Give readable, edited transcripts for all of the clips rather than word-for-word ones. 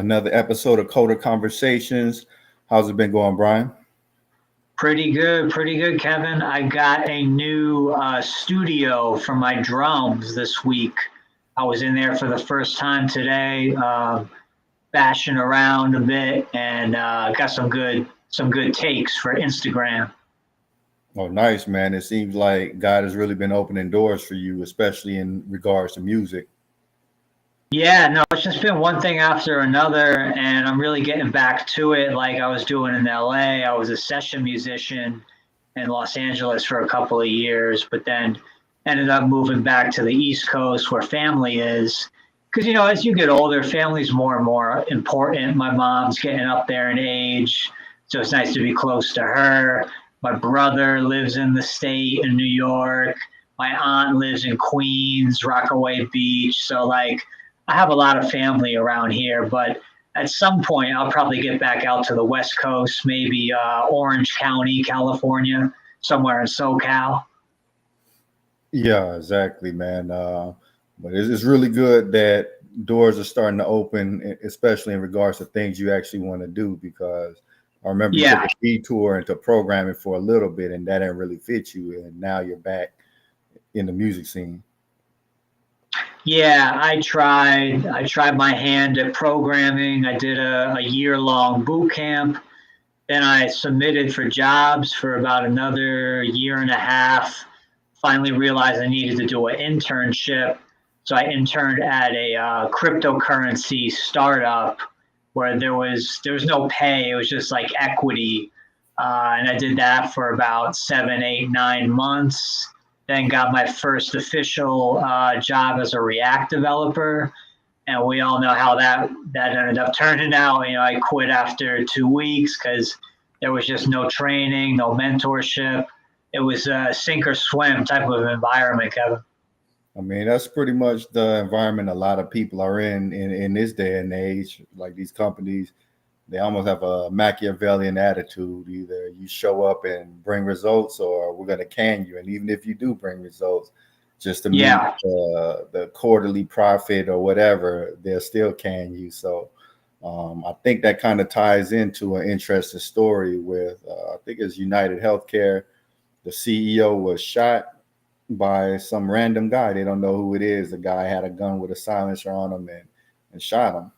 another episode of Coder Conversations. How's it been going, Brian? Pretty good, Kevin. I got a new studio for my drums this week. I was in there for the first time today, bashing around a bit, and got some good takes for Instagram. Oh, nice, man. It seems like God has really been opening doors for you, especially in regards to music. Yeah, no, it's just been one thing after another, and I'm really getting back to it like I was doing in LA. I was a session musician in Los Angeles for a couple of years, but then ended up moving back to the East Coast where family is. Because, as you get older, family's more and more important. My mom's getting up there in age, so it's nice to be close to her. My brother lives in the state in New York. My aunt lives in Queens, Rockaway Beach. So, like, I have a lot of family around here, but at some point I'll probably get back out to the West Coast, maybe Orange County, California, somewhere in SoCal. Yeah, exactly, man. But it's really good that doors are starting to open, especially in regards to things you actually want to do. Because I remember you took Yeah, a detour into programming for a little bit, and that didn't really fit you, and now you're back in the music scene. yeah, I tried my hand at programming. I did a year-long boot camp. Then I submitted for jobs for about another year and a half. Finally realized I needed to do an internship. So I interned at a cryptocurrency startup where there was no pay. It was just like equity. And I did that for about 7, 8, 9 months. Then got my first official job as a React developer, and we all know how that ended up turning out. I quit after 2 weeks because there was just no training, no mentorship. It was a sink or swim type of environment, Kevin. I mean, that's pretty much the environment a lot of people are in this day and age. Like these companies, they almost have a Machiavellian attitude. Either you show up and bring results, or we're going to can you. And even if you do bring results, just to meet Yeah, the quarterly profit or whatever, they'll still can you. So I think that kind of ties into an interesting story with, I think it's United Healthcare. The CEO was shot by some random guy. They don't know who it is. The guy had a gun with a silencer on him and shot him.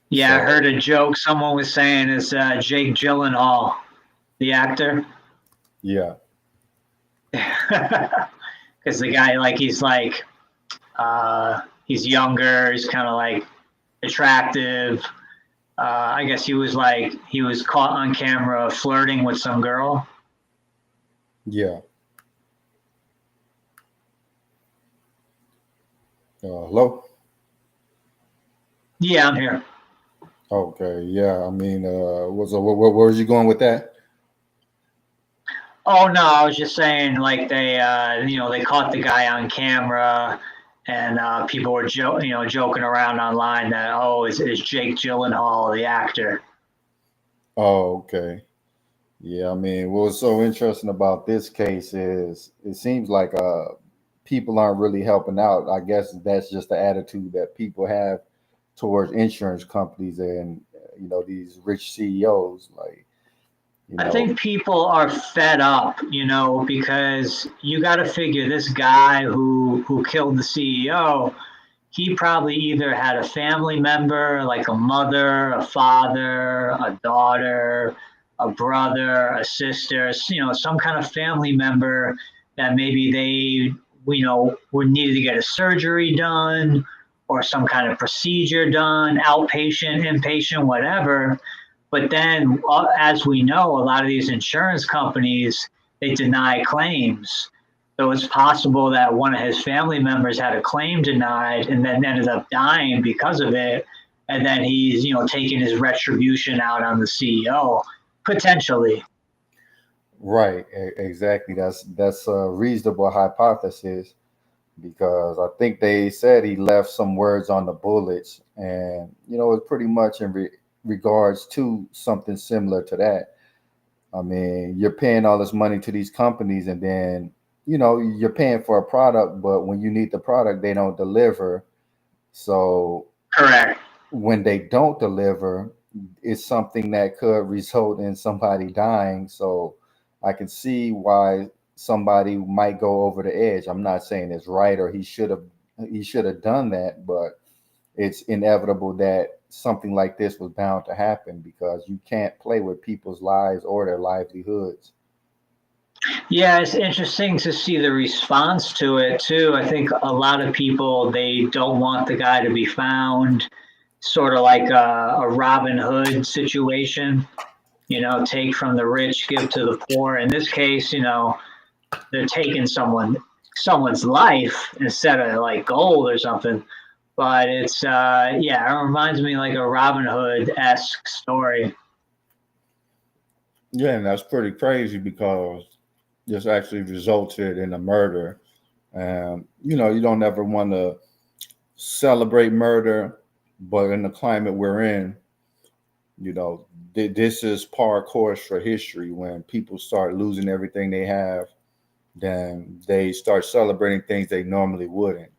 yeah. I So heard a joke someone was saying is Jake Gyllenhaal, the actor, yeah, because the guy he's younger, he's kind of like attractive. I guess he was caught on camera flirting with some girl. yeah. Hello. Yeah, I'm here. Okay, yeah. I mean, where was you going with that? Oh no, I was just saying like they caught the guy on camera, and people were joking around online that is Jake Gyllenhaal the actor. Oh, okay. Yeah, I mean, what's so interesting about this case is it seems like people aren't really helping out. I guess that's just the attitude that people have towards insurance companies and these rich CEOs. Like you I know, think people are fed up, because you got to figure this guy who killed the CEO, he probably either had a family member, like a mother, a father, a daughter, a brother, a sister, some kind of family member that maybe they, would needed to get a surgery done or some kind of procedure done, outpatient, inpatient, whatever. But then, as we know, a lot of these insurance companies, they deny claims. So it's possible that one of his family members had a claim denied and then ended up dying because of it. And then he's, taking his retribution out on the CEO, potentially. right? Exactly. That's a reasonable hypothesis because I think they said he left some words on the bullets, and it's pretty much in regards to something similar to that. I mean, you're paying all this money to these companies, and then you're paying for a product, but when you need the product, they don't deliver. So Correct. when they don't deliver, it's something that could result in somebody dying. So I can see why somebody might go over the edge. I'm not saying it's right or he should have done that, but it's inevitable that something like this was bound to happen because you can't play with people's lives or their livelihoods. Yeah, it's interesting to see the response to it too. I think a lot of people they don't want the guy to be found, sort of like a Robin Hood situation. Take from the rich, give to the poor. In this case, they're taking someone's life instead of like gold or something. But it's yeah, it reminds me like a Robin Hood esque story. Yeah, and that's pretty crazy because this actually resulted in a murder. You don't ever want to celebrate murder, but in the climate we're in, this is par course for history. When people start losing everything they have, then they start celebrating things they normally wouldn't.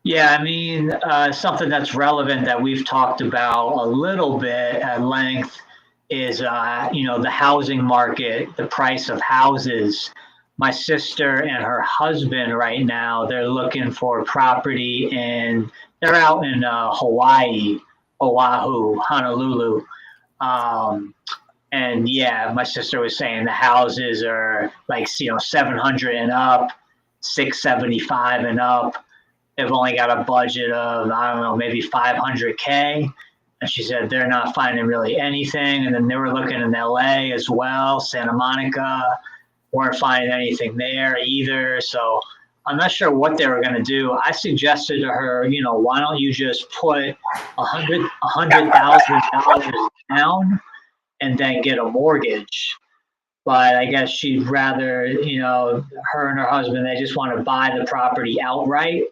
Yeah, I mean, something that's relevant that we've talked about a little bit at length is, the housing market, the price of houses. My sister and her husband right now, they're looking for property they're out in Hawaii, Oahu, Honolulu. Um, and yeah, my sister was saying the houses are like, 700 and up, 675 and up. They've only got a budget of, I don't know, maybe 500K. And she said they're not finding really anything. And then they were looking in LA as well, Santa Monica, weren't finding anything there either. So I'm not sure what they were going to do. I suggested to her, why don't you just put $100,000 down and then get a mortgage? But I guess she'd rather, her and her husband, they just want to buy the property outright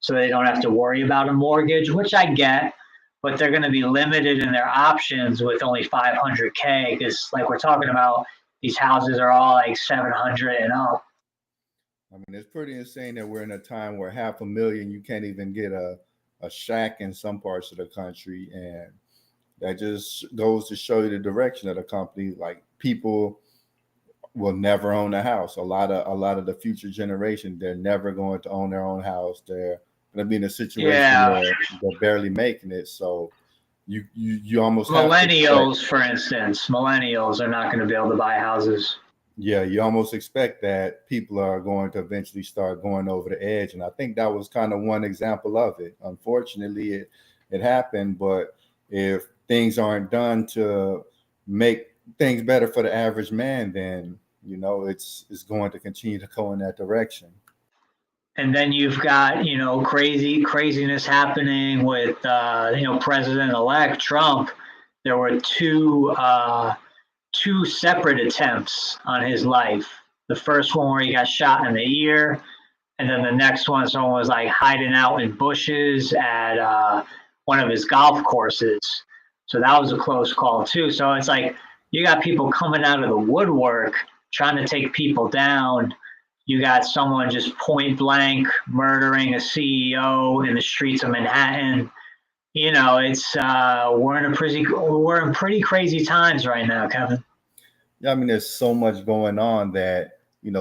so they don't have to worry about a mortgage, which I get, but they're going to be limited in their options with only 500K because, like we're talking about, these houses are all like 700 and up. I mean, it's pretty insane that we're in a time where 500,000 you can't even get a shack in some parts of the country, and that just goes to show you the direction of the company. Like people will never own a house. A lot of the future generation, they're never going to own their own house. They're going to be in a situation Yeah. where they're barely making it. So you almost have to expect, Millennials, for instance, millennials are not going to be able to buy houses. yeah, you almost expect that people are going to eventually start going over the edge. And I think that was kind of one example of it. Unfortunately, it happened, but if things aren't done to make things better for the average man, then it's going to continue to go in that direction. And then you've got craziness happening with President-elect Trump. There were two separate attempts on his life. The first one where he got shot in the ear, and then the next one, someone was like hiding out in bushes at one of his golf courses. So that was a close call too. So it's like you got people coming out of the woodwork trying to take people down. You got someone just point blank murdering a CEO in the streets of Manhattan. It's we're in pretty crazy times right now, Kevin. Yeah, I mean, there's so much going on that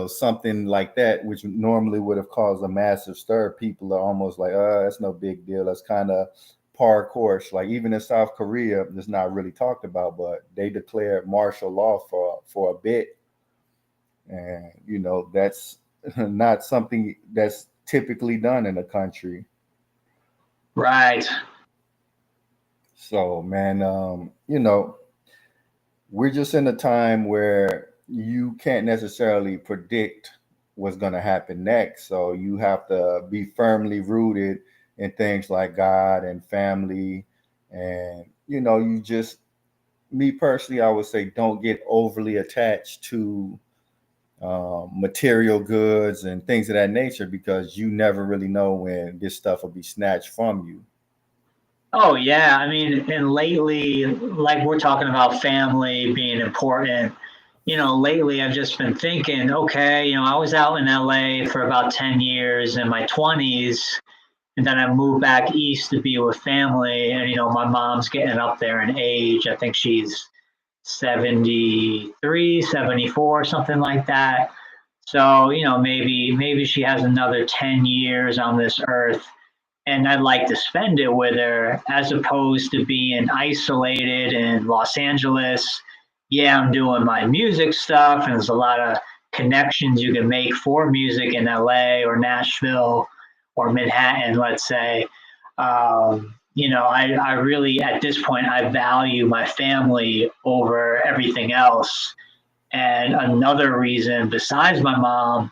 something like that, which normally would have caused a massive stir, people are almost like, that's no big deal. That's kind of par course. Like even in South Korea, it's not really talked about, but they declared martial law for a bit, and that's not something that's typically done in the country. Right. So, man, we're just in a time where you can't necessarily predict what's going to happen next. So you have to be firmly rooted in things like God and family. And, you just, me personally, I would say don't get overly attached to material goods and things of that nature because you never really know when this stuff will be snatched from you. Oh yeah, I mean, and lately, like we're talking about family being important. Lately I've just been thinking, okay, I was out in LA for about 10 years in my 20s, And then I moved back east to be with family. And, my mom's getting up there in age. I think she's 73, 74, something like that. So, maybe she has another 10 years on this earth, and I'd like to spend it with her as opposed to being isolated in Los Angeles. Yeah, I'm doing my music stuff, and there's a lot of connections you can make for music in LA or Nashville or Manhattan, let's say. I really, at this point, I value my family over everything else. And another reason, besides my mom,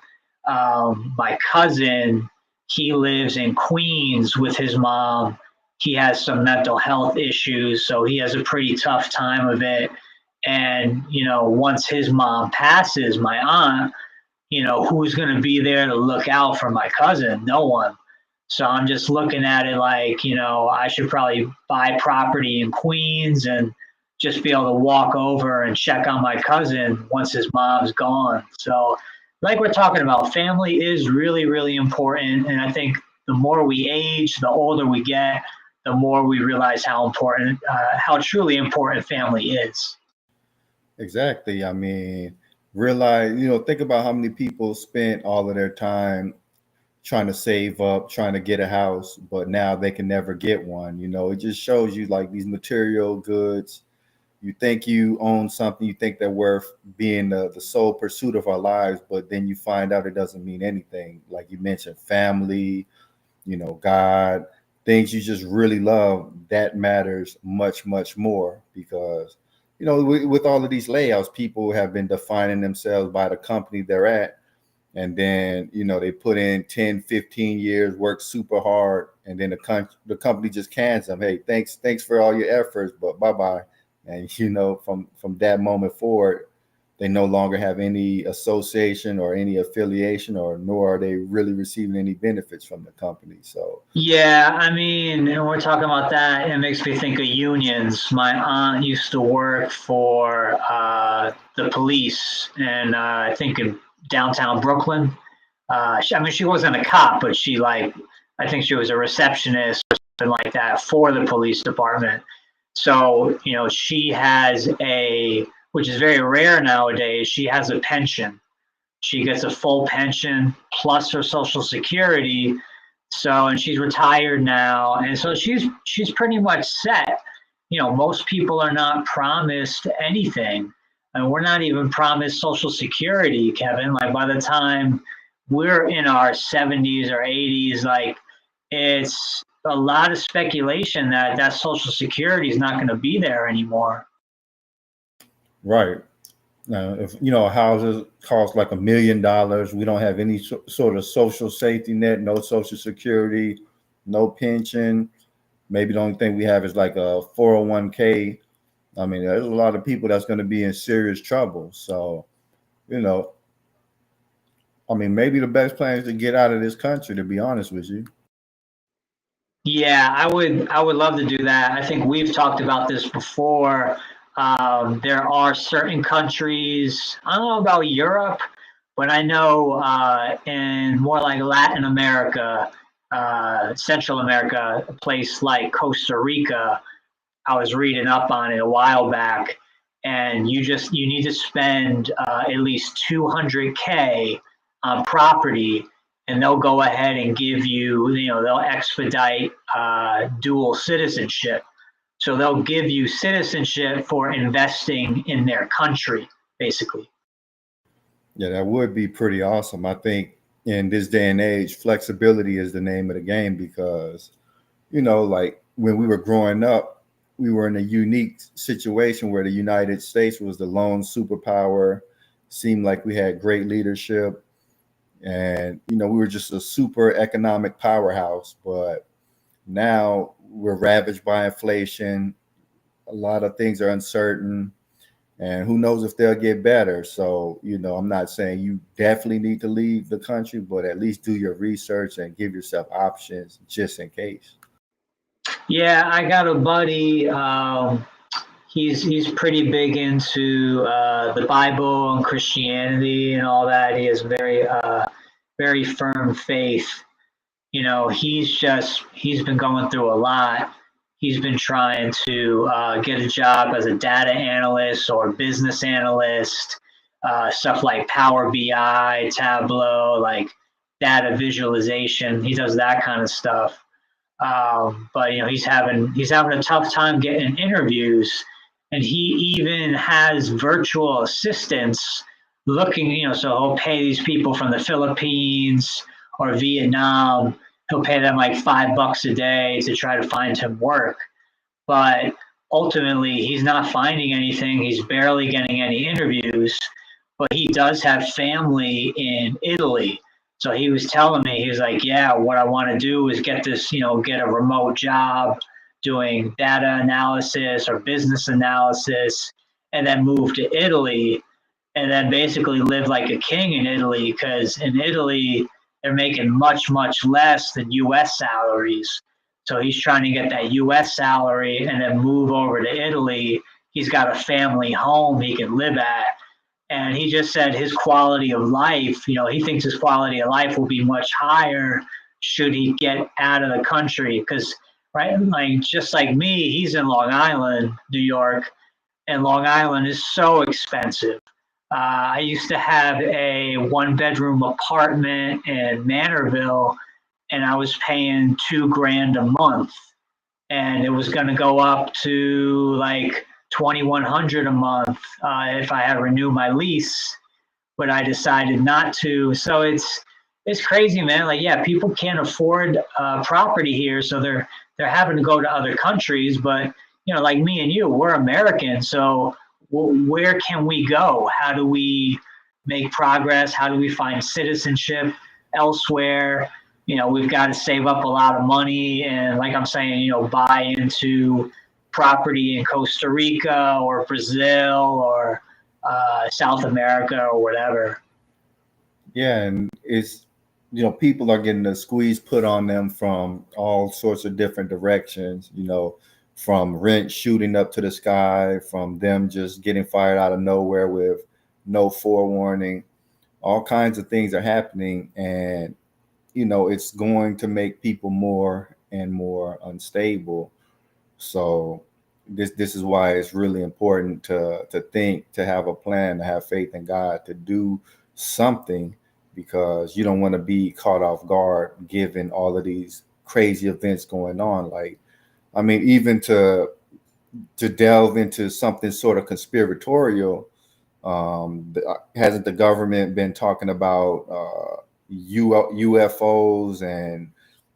my cousin, he lives in Queens with his mom. He has some mental health issues, so he has a pretty tough time of it. And, once his mom passes, my aunt, who's going to be there to look out for my cousin? No one. So I'm just looking at it like, I should probably buy property in Queens and just be able to walk over and check on my cousin once his mom's gone. So, like we're talking about, family is really, really important. And I think the more we age, the older we get, the more we realize how how truly important family is. Exactly. I mean, realize, think about how many people spent all of their time trying to save up, trying to get a house, but now they can never get one. It just shows you like these material goods. You think you own something, you think they're worth being the sole pursuit of our lives, but then you find out it doesn't mean anything. Like you mentioned, family, God, things you just really love, that matters much, much more because, with all of these layouts, people have been defining themselves by the company they're at. And then, they put in 10, 15 years, work super hard. And then the company just cans them. Hey, thanks for all your efforts, but bye-bye. And, from that moment forward, they no longer have any association or any affiliation, or nor are they really receiving any benefits from the company. So, Yeah, I mean, and we're talking about that. It makes me think of unions. My aunt used to work for the police, and I think in downtown Brooklyn. She wasn't a cop, but I think she was a receptionist or something like that for the police department. So, she has which is very rare nowadays, she has a pension. She gets a full pension plus her social security. So, and she's retired now. And so she's pretty much set. Most people are not promised anything. And we're not even promised social security, Kevin. Like by the time we're in our 70s or 80s, like it's a lot of speculation that social security is not going to be there anymore. right. Now, if houses cost like $1 million, we don't have any sort of social safety net, no social security, no pension. Maybe the only thing we have is like a 401k. I mean, there's a lot of people that's going to be in serious trouble. So, you know, I mean, maybe the best plan is to get out of this country, to be honest with you. Yeah, I would love to do that. I think we've talked about this before. There are certain countries, I don't know about Europe, but I know in more like Latin America, Central America, a place like Costa Rica, I was reading up on it a while back, and you need to spend at least 200K on property, and they'll go ahead and give you, they'll expedite dual citizenship. So they'll give you citizenship for investing in their country, basically. Yeah, that would be pretty awesome. I think in this day and age, flexibility is the name of the game because, like when we were growing up, we were in a unique situation where the United States was the lone superpower, seemed like we had great leadership, and, we were just a super economic powerhouse. But now we're ravaged by inflation. A lot of things are uncertain, and who knows if they'll get better. So, I'm not saying you definitely need to leave the country, but at least do your research and give yourself options just in case. Yeah, I got a buddy. He's pretty big into the Bible and Christianity and all that. He has very firm faith. he's been going through a lot. He's been trying to get a job as a data analyst or business analyst, stuff like Power BI, Tableau, like data visualization. He does that kind of stuff. But he's having a tough time getting interviews, and he even has virtual assistants looking. So he'll pay these people from the Philippines or Vietnam. He'll pay them like $5 a day to try to find him work, but ultimately he's not finding anything. He's barely getting any interviews, but he does have family in Italy. So he was telling me, he was like, yeah, what I want to do is get this, get a remote job doing data analysis or business analysis, and then move to Italy and then basically live like a king in Italy, because in Italy, they're making much, much less than US salaries. So he's trying to get that US salary and then move over to Italy. He's got a family home he can live at. And he just said his quality of life, he thinks his quality of life will be much higher should he get out of the country. Because, right, like just like me, he's in Long Island, New York, and Long Island is so expensive. I used to have a 1-bedroom apartment in Manorville, and I was paying $2,000 a month, and it was going to go up to like 2,100 a month if I had to renew my lease, but I decided not to. So it's crazy, man. Like, yeah, people can't afford property here, so they're having to go to other countries. But like me and you, we're Americans, so where can we go? How do we make progress? How do we find citizenship elsewhere? We've got to save up a lot of money and, like I'm saying, buy into property in Costa Rica or Brazil or South America or whatever. Yeah, and it's people are getting the squeeze put on them from all sorts of different directions. From rent shooting up to the sky, from them just getting fired out of nowhere with no forewarning. All kinds of things are happening, and it's going to make people more and more unstable. So this is why it's really important to think, to have a plan, to have faith in God, to do something, because you don't want to be caught off guard given all of these crazy events going on. Like, I mean, even to delve into something sort of conspiratorial, hasn't the government been talking about UFOs, and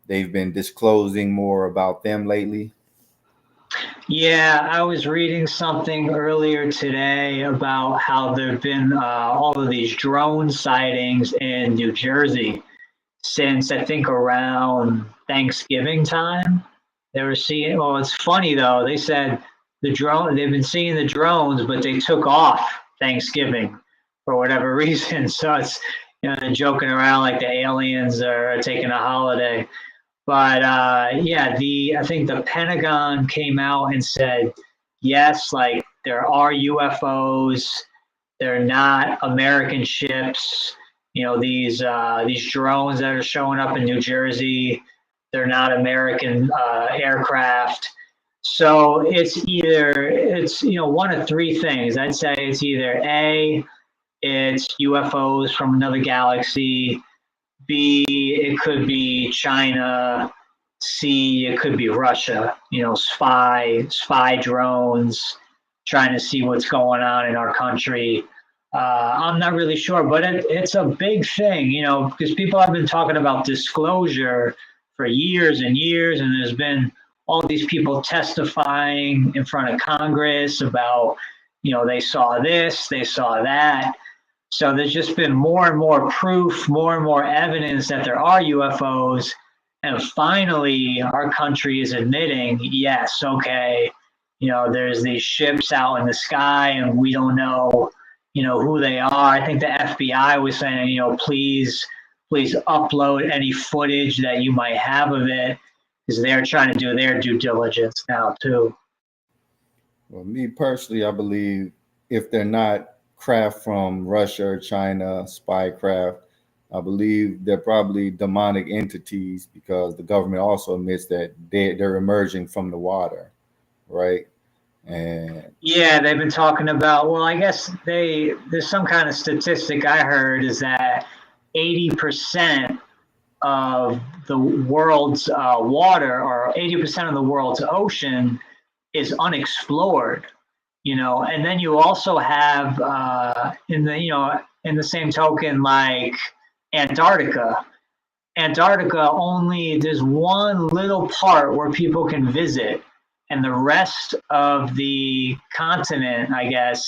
they've been disclosing more about them lately? Yeah, I was reading something earlier today about how there have been all of these drone sightings in New Jersey since, I think, around Thanksgiving time. They were seeing, well, it's funny though, they said they've been seeing the drones, but they took off Thanksgiving for whatever reason. So it's, they're joking around like the aliens are taking a holiday. But yeah, I think the Pentagon came out and said, yes, like there are UFOs. They're not American ships. These drones that are showing up in New Jersey, they're not American aircraft. So it's one of three things. I'd say it's either A, it's UFOs from another galaxy. B, it could be China. C, it could be Russia. Spy drones trying to see what's going on in our country. I'm not really sure, but it's a big thing, because people have been talking about disclosure for years and years, and there's been all these people testifying in front of Congress about, they saw this, they saw that. So there's just been more and more proof, more and more evidence that there are UFOs. And finally, our country is admitting, yes, okay, there's these ships out in the sky and we don't know, who they are. I think the FBI was saying, please upload any footage that you might have of it, because they're trying to do their due diligence now too. Well, me personally, I believe if they're not craft from Russia or China, spy craft, I believe they're probably demonic entities because the government also admits that they're emerging from the water, right? And Yeah, they've been talking about. Well, I guess there's some kind of statistic I heard is that 80% of the world's water, or 80% of the world's ocean, is unexplored. And then you also have in the same token, like Antarctica. Antarctica, only there's one little part where people can visit, and the rest of the continent, I guess,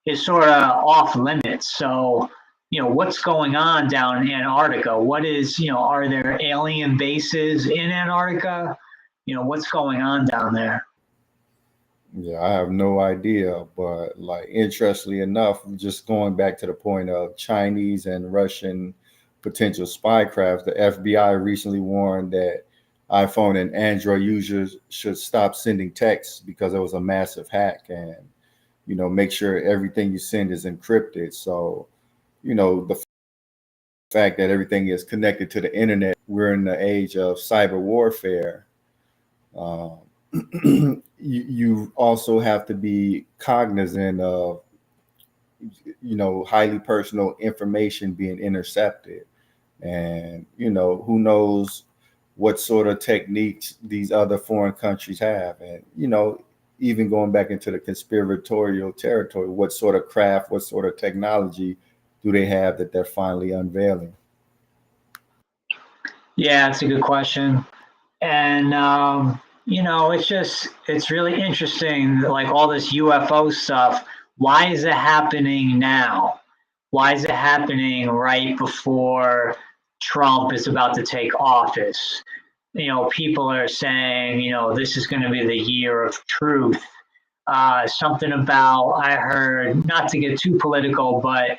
is sort of off limits. So, what's going on down in Antarctica? What is, are there alien bases in Antarctica? What's going on down there? yeah, I have no idea. But like, interestingly enough, just going back to the point of Chinese and Russian potential spy crafts, the FBI recently warned that iPhone and Android users should stop sending texts because it was a massive hack, and make sure everything you send is encrypted. So the fact that everything is connected to the internet, we're in the age of cyber warfare. Um, you also have to be cognizant of highly personal information being intercepted, and who knows what sort of techniques these other foreign countries have, and even going back into the conspiratorial territory, what sort of craft, what sort of technology do they have that they're finally unveiling? Yeah, it's a good question. And, it's really interesting, like all this UFO stuff. Why is it happening now? Why is it happening right before Trump is about to take office? People are saying, this is going to be the year of truth. Something about, I heard, not to get too political, but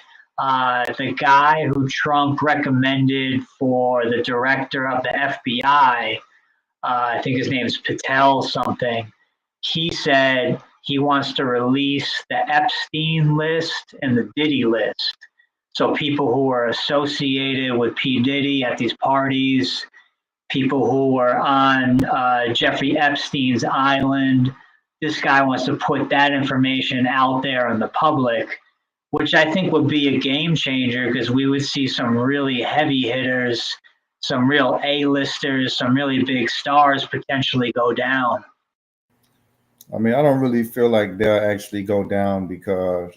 the guy who Trump recommended for the director of the FBI, I think his name's Patel something. He said he wants to release the Epstein list and the Diddy list. So people who were associated with P. Diddy at these parties, people who were on Jeffrey Epstein's island. This guy wants to put that information out there in the public, which I think would be a game changer because we would see some really heavy hitters, some real A-listers, some really big stars potentially go down. I mean, I don't really feel like they'll actually go down because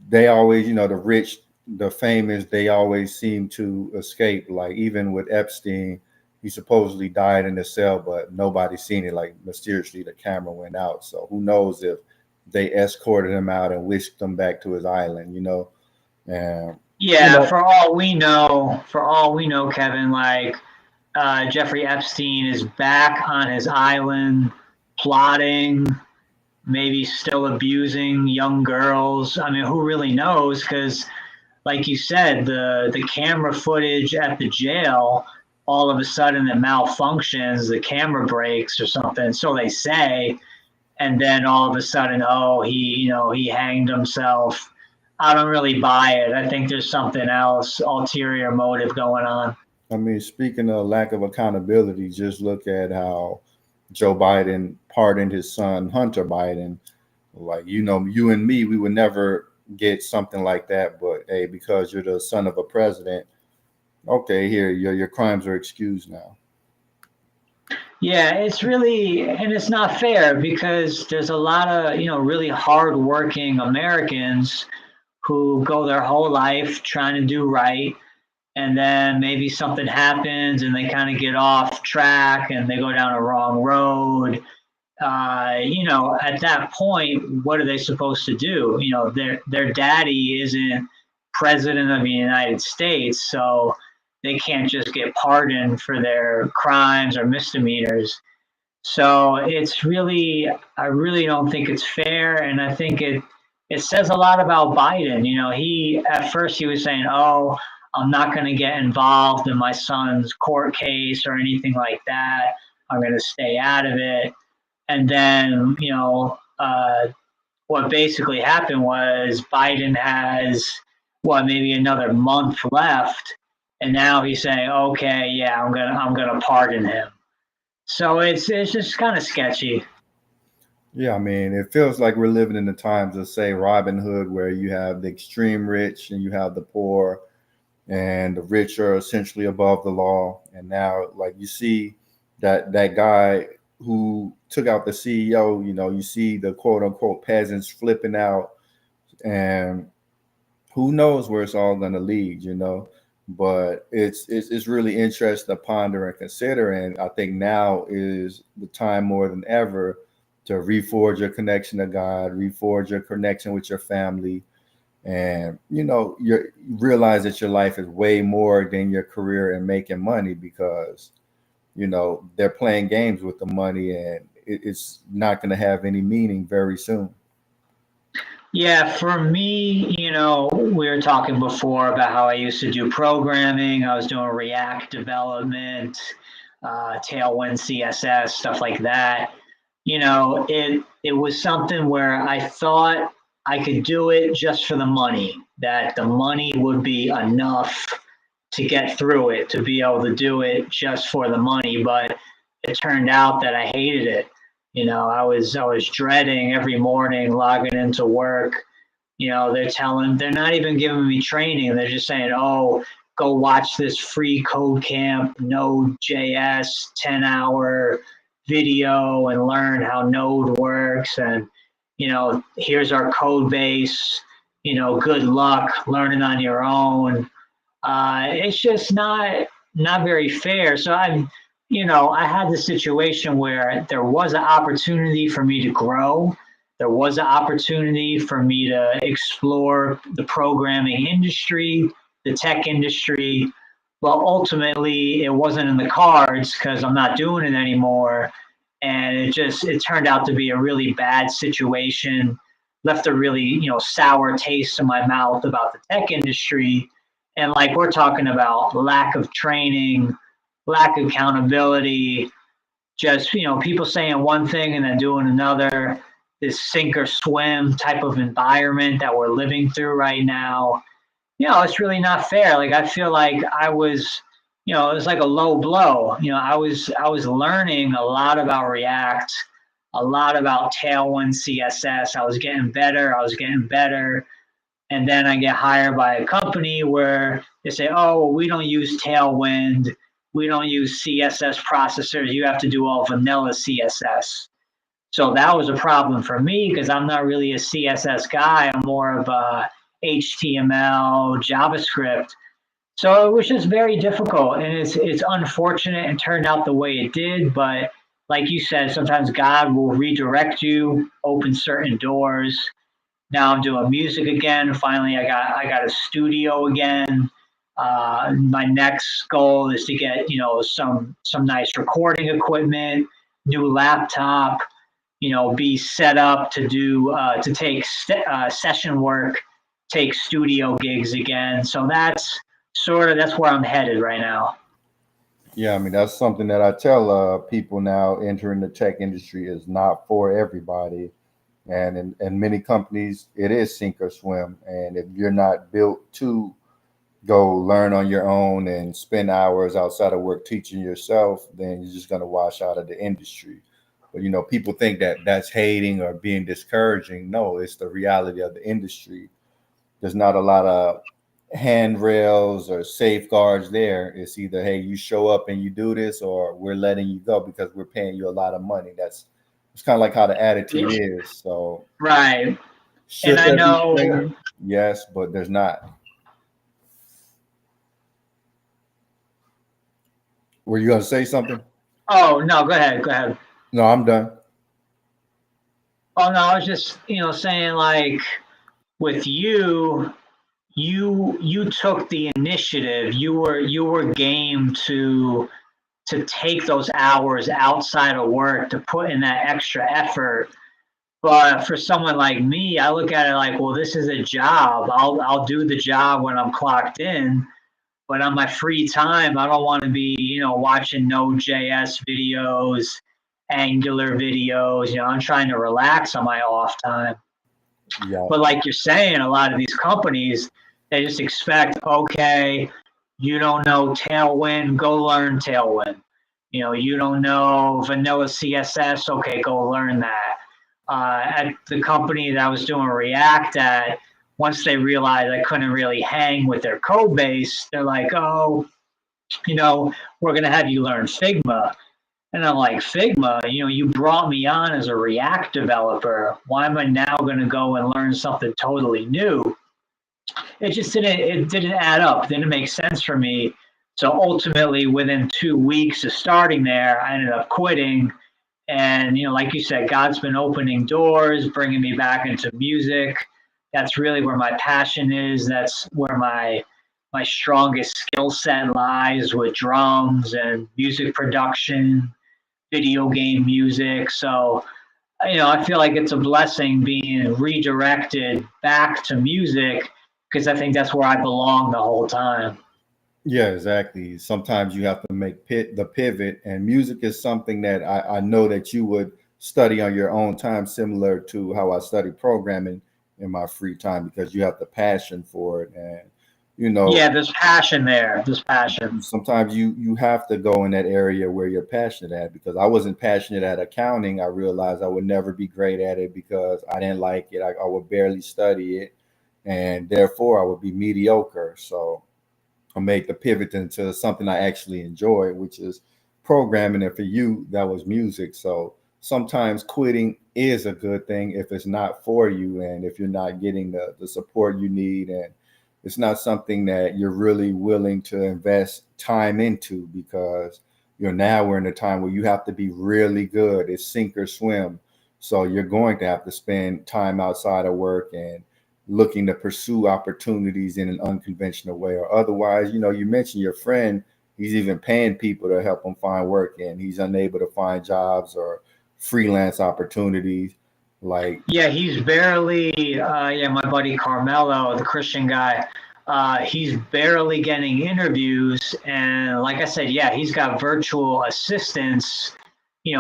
they always, the rich, the famous, they always seem to escape. Like even with Epstein, he supposedly died in a cell, but nobody's seen it. Like mysteriously, the camera went out. So who knows if they escorted him out and whisked him back to his island? And Yeah, for all we know, Kevin, like Jeffrey Epstein is back on his island, plotting, maybe still abusing young girls. I mean, who really knows? Because like you said, the camera footage at the jail, all of a sudden it malfunctions, the camera breaks or something, so they say, and then all of a sudden, oh, he hanged himself. I don't really buy it. I think there's something else, ulterior motive going on. I mean, speaking of lack of accountability, just look at how Joe Biden pardoned his son Hunter Biden. Like you and me, we would never get something like that. But hey, because you're the son of a president, okay, here your crimes are excused now. Yeah, and it's not fair because there's a lot of, really hardworking Americans who go their whole life trying to do right. And then maybe something happens and they kind of get off track and they go down a wrong road. At that point, what are they supposed to do? Their daddy isn't president of the United States, so they can't just get pardoned for their crimes or misdemeanors. So I really don't think it's fair, and I think it says a lot about Biden. He at first he was saying, "Oh, I'm not going to get involved in my son's court case or anything like that. I'm going to stay out of it." And then, what basically happened was Biden has maybe another month left, and now he's saying, okay, yeah, I'm gonna pardon him. So it's just kind of sketchy. Yeah, I mean, it feels like we're living in the times of, say, Robin Hood, where you have the extreme rich and you have the poor, and the rich are essentially above the law. And now, like, you see that guy who took out the CEO, you see the quote unquote peasants flipping out, and who knows where it's all going to lead. But it's really interesting to ponder and consider, and I think now is the time more than ever to reforge your connection to God, reforge your connection with your family, and you realize that your life is way more than your career and making money, because they're playing games with the money, and it's not going to have any meaning very soon. Yeah, for me, we were talking before about how I used to do programming. I was doing React development, Tailwind CSS, stuff like that. It was something where I thought I could do it just for the money, that the money would be enough to get through it, to be able to do it just for the money. But it turned out that I hated it. I was dreading every morning logging into work. They're not even giving me training. They're just saying, oh, go watch this free code camp Node.js 10-hour video and learn how Node works. And, here's our code base. Good luck learning on your own. It's just not very fair. So I had the situation where there was an opportunity for me to grow. There was an opportunity for me to explore the programming industry, the tech industry. Well, ultimately, it wasn't in the cards because I'm not doing it anymore. And it turned out to be a really bad situation, left a really, sour taste in my mouth about the tech industry. And like we're talking about lack of training, lack of accountability, just people saying one thing and then doing another, this sink or swim type of environment that we're living through right now. It's really not fair. Like I feel like I was, it was like a low blow. I was learning a lot about React, a lot about Tailwind CSS. I was getting better. And then I get hired by a company where they say, oh, well, we don't use Tailwind. We don't use CSS processors. You have to do all vanilla CSS. So that was a problem for me because I'm not really a CSS guy. I'm more of a HTML, JavaScript. So it was just very difficult, and it's unfortunate it turned out the way it did. But like you said, sometimes God will redirect you, open certain doors. Now I'm doing music again. Finally, I got a studio again. My next goal is to get some nice recording equipment, new laptop. Be set up to do to take session work, take studio gigs again. So that's where I'm headed right now. Yeah, I mean, that's something that I tell people now entering the tech industry is not for everybody. And in many companies, it is sink or swim. And if you're not built to go learn on your own and spend hours outside of work teaching yourself, then you're just going to wash out of the industry. But people think that that's hating or being discouraging. No, it's the reality of the industry. There's not a lot of handrails or safeguards there. It's either, hey, you show up and you do this, or we're letting you go because we're paying you a lot of money. That's it's kind of like how the attitude is. So Right. And should I there be know. training? Yes, but there's not. Were you going to say something? Oh no, go ahead. Go ahead. No, I'm done. Oh no, I was just saying like with you took the initiative. You were game to take those hours outside of work to put in that extra effort. But for someone like me, I look at it like, well, this is a job. I'll do the job when I'm clocked in, but on my free time, I don't want to be, watching Node.js videos, Angular videos. I'm trying to relax on my off time. Yeah. But like you're saying, a lot of these companies, They just expect, okay, you don't know Tailwind, go learn Tailwind. You don't know vanilla CSS, okay, go learn that. At the company that I was doing React at, once they realized I couldn't really hang with their code base, they're like, oh, we're going to have you learn Figma. And I'm like, Figma, you brought me on as a React developer. Why am I now going to go and learn something totally new? It didn't add up. It didn't make sense for me. So ultimately, within 2 weeks of starting there, I ended up quitting. And, like you said, God's been opening doors, bringing me back into music. That's really where my passion is. That's where my strongest skill set lies, with drums and music production, video game music. So, I feel like it's a blessing being redirected back to music, because I think that's where I belong the whole time. Yeah, exactly. Sometimes you have to make the pivot, and music is something that I know that you would study on your own time, similar to how I study programming in my free time, because you have the passion for it. And you know, Yeah, there's passion there. There's passion. sometimes you have to go in that area where you're passionate at. Because I wasn't passionate at accounting, I realized I would never be great at it because I didn't like it. I would barely study it, and therefore I would be mediocre. So I made the pivot into something I actually enjoy, which is programming. And for you, that was music. So sometimes quitting is a good thing if it's not for you, and if you're not getting the support you need, and it's not something that you're really willing to invest time into, because now we're in a time where you have to be really good. It's sink or swim. So you're going to have to spend time outside of work and looking to pursue opportunities in an unconventional way, or otherwise, you mentioned your friend, he's even paying people to help him find work, and he's unable to find jobs or freelance opportunities. Like, Yeah, he's barely, yeah, my buddy Carmelo, the Christian guy, he's barely getting interviews. And like I said, yeah, he's got virtual assistants,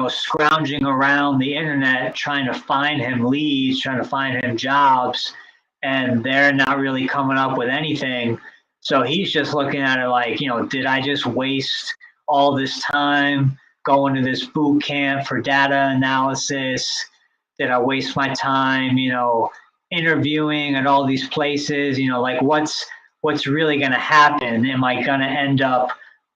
scrounging around the internet trying to find him leads, trying to find him jobs, and they're not really coming up with anything. So he's just looking at it like, did I just waste all this time going to this boot camp for data analysis? Did I waste my time, interviewing at all these places? Like what's really going to happen? Am I going to end up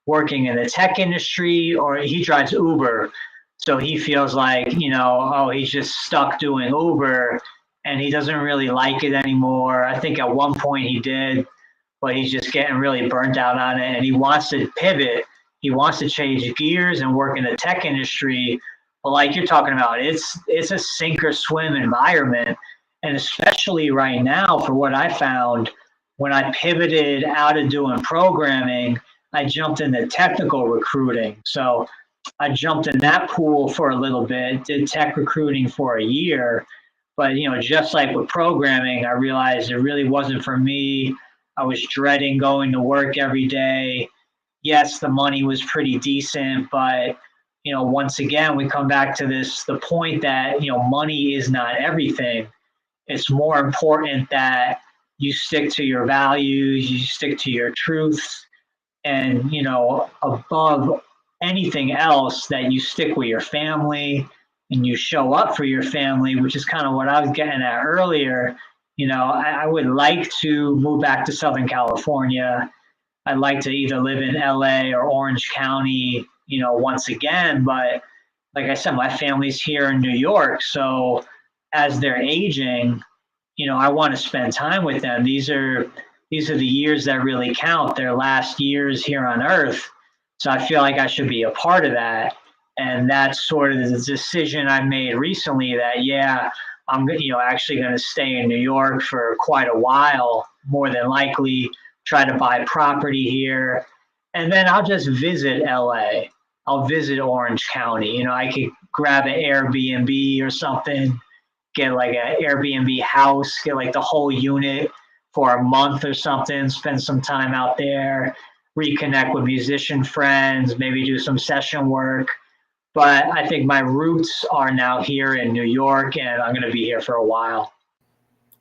working in the tech industry? Or he drives Uber, so he feels like, oh, he's just stuck doing Uber, and he doesn't really like it anymore. I think at one point he did, but he's just getting really burnt out on it, and he wants to pivot. He wants to change gears and work in the tech industry. But like you're talking about, it's a sink or swim environment. And especially right now, for what I found, when I pivoted out of doing programming, I jumped into technical recruiting. So I jumped in that pool for a little bit, did tech recruiting for a year. But just like with programming, I realized it really wasn't for me. I was dreading going to work every day. Yes, the money was pretty decent, but once again, we come back to the point that money is not everything. It's more important that you stick to your values, you stick to your truths, and above anything else, that you stick with your family and you show up for your family, which is kind of what I was getting at earlier. I would like to move back to Southern California. I'd like to either live in LA or Orange County, once again. But like I said, my family's here in New York. So as they're aging, I want to spend time with them. These are the years that really count, their last years here on earth. So I feel like I should be a part of that. And that's sort of the decision I made recently, that, yeah, I'm actually going to stay in New York for quite a while, more than likely try to buy property here. And then I'll just visit LA. I'll visit Orange County. I could grab an Airbnb or something, get like an Airbnb house, get like the whole unit for a month or something, spend some time out there, reconnect with musician friends, maybe do some session work. But I think my roots are now here in New York, and I'm going to be here for a while.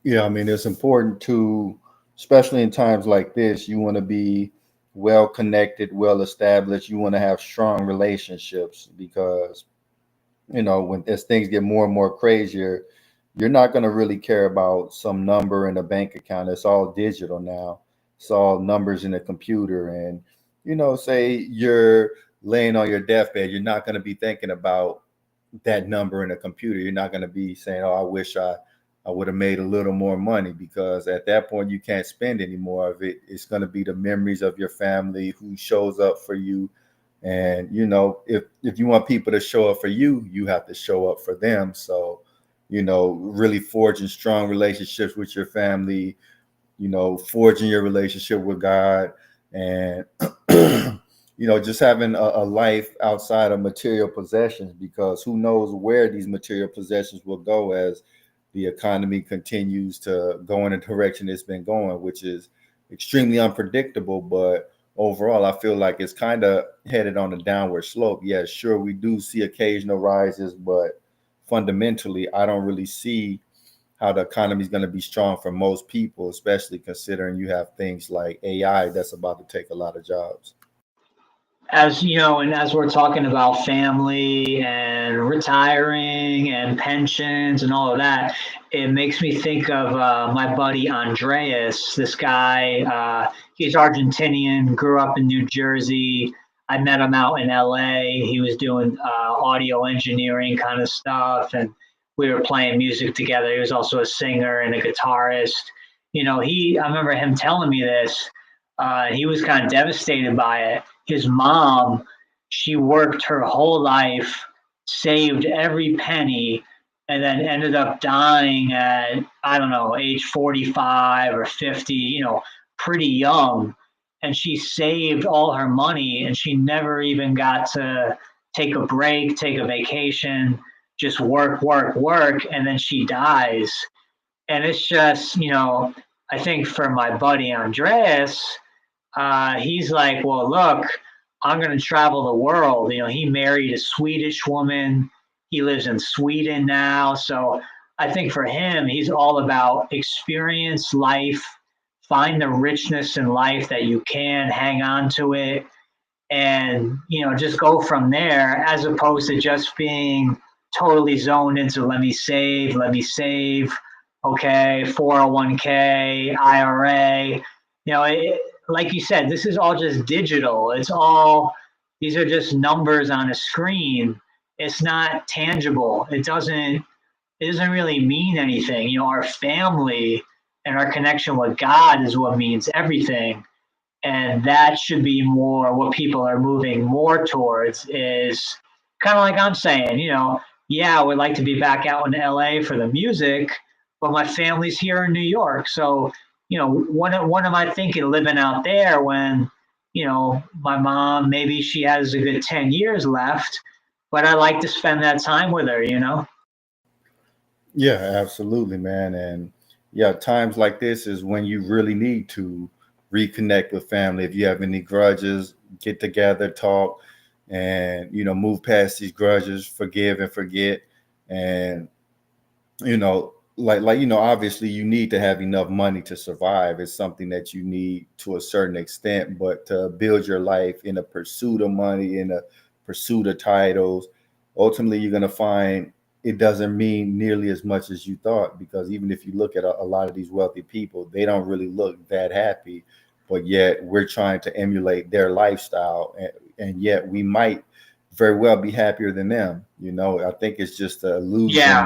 yeah, I mean, it's important to especially in times like this, you want to be well connected, well established. You want to have strong relationships because when as things get more and more crazier, you're not going to really care about some number in a bank account. It's all digital now. It's all numbers in a computer. And say you're laying on your deathbed, you're not going to be thinking about that number in a computer. You're not going to be saying, "Oh, I wish I would have made a little more money," because at that point you can't spend any more of it. It's going to be the memories of your family, who shows up for you. And if you want people to show up for you, you have to show up for them. So really forging strong relationships with your family, forging your relationship with God, and just having a life outside of material possessions, because who knows where these material possessions will go as the economy continues to go in the direction it's been going, which is extremely unpredictable. But overall, I feel like it's kind of headed on a downward slope. Yeah, sure, we do see occasional rises, but fundamentally, I don't really see how the economy is going to be strong for most people, especially considering you have things like AI that's about to take a lot of jobs. As you know, and as we're talking about family and retiring and pensions and all of that, it makes me think of my buddy Andreas. This guy, he's Argentinian, grew up in New Jersey. I met him out in LA. He was doing audio engineering kind of stuff, and we were playing music together. He was also a singer and a guitarist. I remember him telling me this. He was kind of devastated by it. His mom, she worked her whole life, saved every penny, and then ended up dying at, I don't know, age 45 or 50, pretty young. And she saved all her money and she never even got to take a break, take a vacation, just work, work, work. And then she dies. And it's just, I think for my buddy Andreas, he's like, well, look, I'm going to travel the world. He married a Swedish woman. He lives in Sweden now. So I think for him, he's all about experience life, find the richness in life that you can, hang on to it, and, just go from there, as opposed to just being totally zoned into let me save, okay, 401k, IRA. Like you said, this is all just digital. These are just numbers on a screen. It's not tangible. It doesn't really mean anything. Our family and our connection with God is what means everything. And that should be more what people are moving more towards, is kind of like I'm saying, yeah, I would like to be back out in LA for the music, but my family's here in New York. So, what am I thinking living out there when, my mom, maybe she has a good 10 years left, but I like to spend that time with her. Yeah, absolutely, man. And yeah, times like this is when you really need to reconnect with family. If you have any grudges, get together, talk, and move past these grudges, forgive and forget. And obviously you need to have enough money to survive. It's something that you need to a certain extent, but to build your life in a pursuit of money, in a pursuit of titles, ultimately you're going to find it doesn't mean nearly as much as you thought, because even if you look at a lot of these wealthy people, they don't really look that happy, but yet we're trying to emulate their lifestyle, and yet we might very well be happier than them. I think it's just an illusion. Yeah.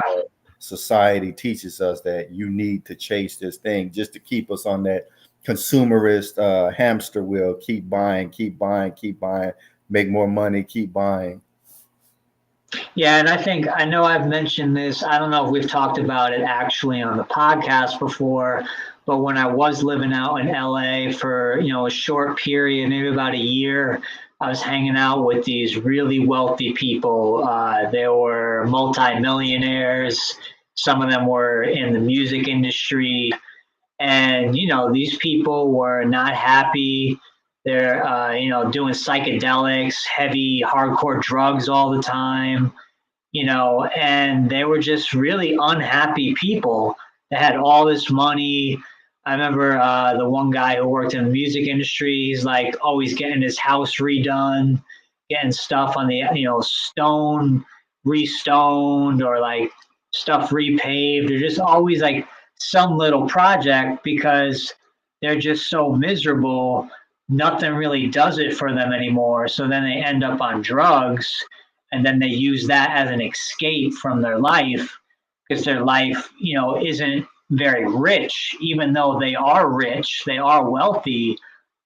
Society teaches us that you need to chase this thing just to keep us on that consumerist hamster wheel. Keep buying, keep buying, keep buying, make more money, keep buying. Yeah, and I know I've mentioned this. I don't know if we've talked about it actually on the podcast before, but when I was living out in LA for, a short period, maybe about a year, I was hanging out with these really wealthy people. They were multimillionaires. Some of them were in the music industry. And, these people were not happy. They're, doing psychedelics, heavy, hardcore drugs all the time, and they were just really unhappy people. They had all this money. I remember the one guy who worked in the music industry. He's like always getting his house redone, getting stuff on the stone restoned or like stuff repaved or just always like some little project because they're just so miserable. Nothing really does it for them anymore. So then they end up on drugs and then they use that as an escape from their life because their life, isn't very rich, even though they are rich, they are wealthy.